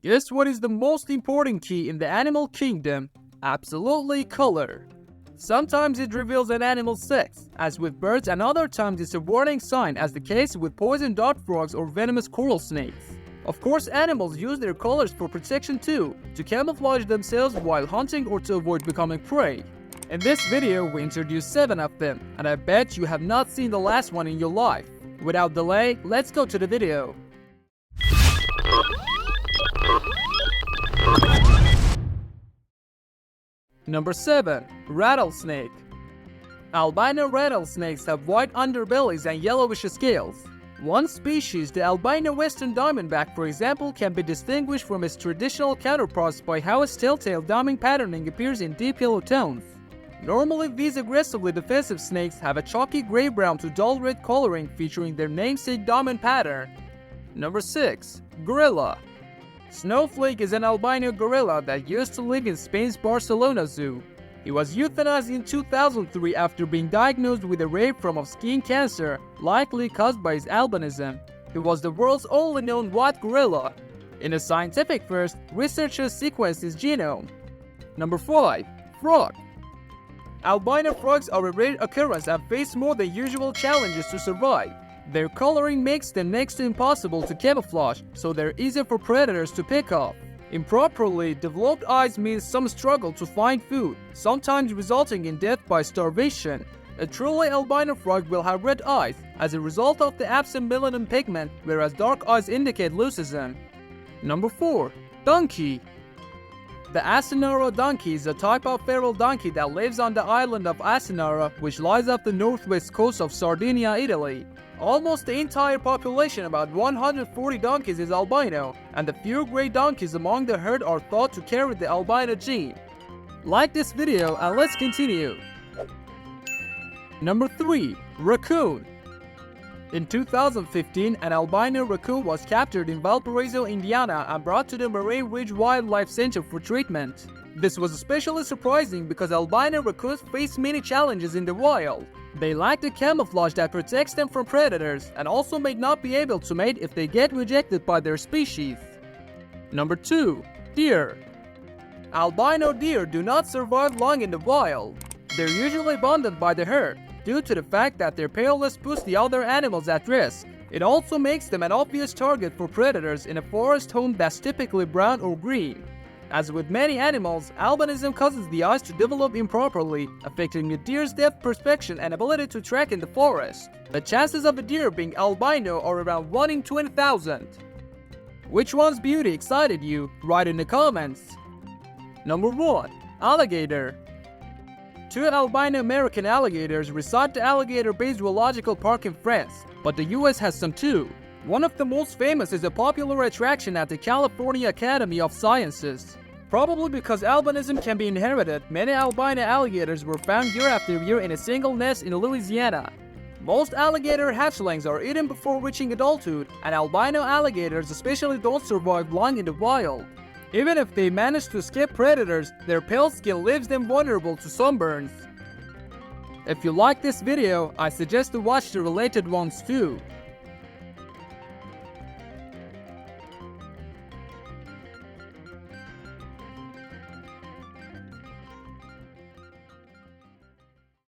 Guess what is the most important key in the animal kingdom? Absolutely color. Sometimes it reveals an animal's sex, as with birds, and other times it's a warning sign, as the case with poison dart frogs or venomous coral snakes. Of course, animals use their colors for protection too, to camouflage themselves while hunting or to avoid becoming prey. In this video, we introduce 7 of them, and I bet you have not seen the last one in your life. Without delay, let's go to the video. Number 7. Rattlesnake. Albino rattlesnakes have white underbellies and yellowish scales. One species, the albino western diamondback for example, can be distinguished from its traditional counterparts by how its telltale diamond patterning appears in deep yellow tones. Normally, these aggressively defensive snakes have a chalky gray-brown to dull red coloring featuring their namesake diamond pattern. Number 6. Gorilla. Snowflake is an albino gorilla that used to live in Spain's Barcelona Zoo. He was euthanized in 2003 after being diagnosed with a rare form of skin cancer, likely caused by his albinism. He was the world's only known white gorilla. In a scientific first, researchers sequenced his genome. Number 5. Frog. Albino frogs are a rare occurrence and face more than usual challenges to survive. Their coloring makes them next to impossible to camouflage, so they're easy for predators to pick off. Improperly developed eyes means some struggle to find food, sometimes resulting in death by starvation. A truly albino frog will have red eyes as a result of the absent melanin pigment, whereas dark eyes indicate leucism. Number 4. Donkey. The Asinara donkey is a type of feral donkey that lives on the island of Asinara, which lies off the northwest coast of Sardinia, Italy. Almost the entire population, about 140 donkeys, is albino, and the few gray donkeys among the herd are thought to carry the albino gene. Like this video and let's continue. Number 3. Raccoon. In 2015, an albino raccoon was captured in Valparaiso, Indiana and brought to the Marine Ridge Wildlife Center for treatment. This was especially surprising because albino raccoons face many challenges in the wild. They lack the camouflage that protects them from predators and also may not be able to mate if they get rejected by their species. Number 2. Deer. Albino deer do not survive long in the wild. They're usually abandoned by the herd due to the fact that their paleness puts the other animals at risk. It also makes them an obvious target for predators in a forest home that's typically brown or green. As with many animals, albinism causes the eyes to develop improperly, affecting the deer's depth perception and ability to track in the forest. The chances of a deer being albino are around 1 in 20,000. Which one's beauty excited you? Write in the comments. Number 1. Alligator. 2 albino American alligators reside at the Alligator Bay Zoological Park in France, but the US has some too. One of the most famous is a popular attraction at the California Academy of Sciences. Probably because albinism can be inherited, many albino alligators were found year after year in a single nest in Louisiana. Most alligator hatchlings are eaten before reaching adulthood, and albino alligators especially don't survive long in the wild. Even if they manage to escape predators, their pale skin leaves them vulnerable to sunburns. If you like this video, I suggest to watch the related ones too.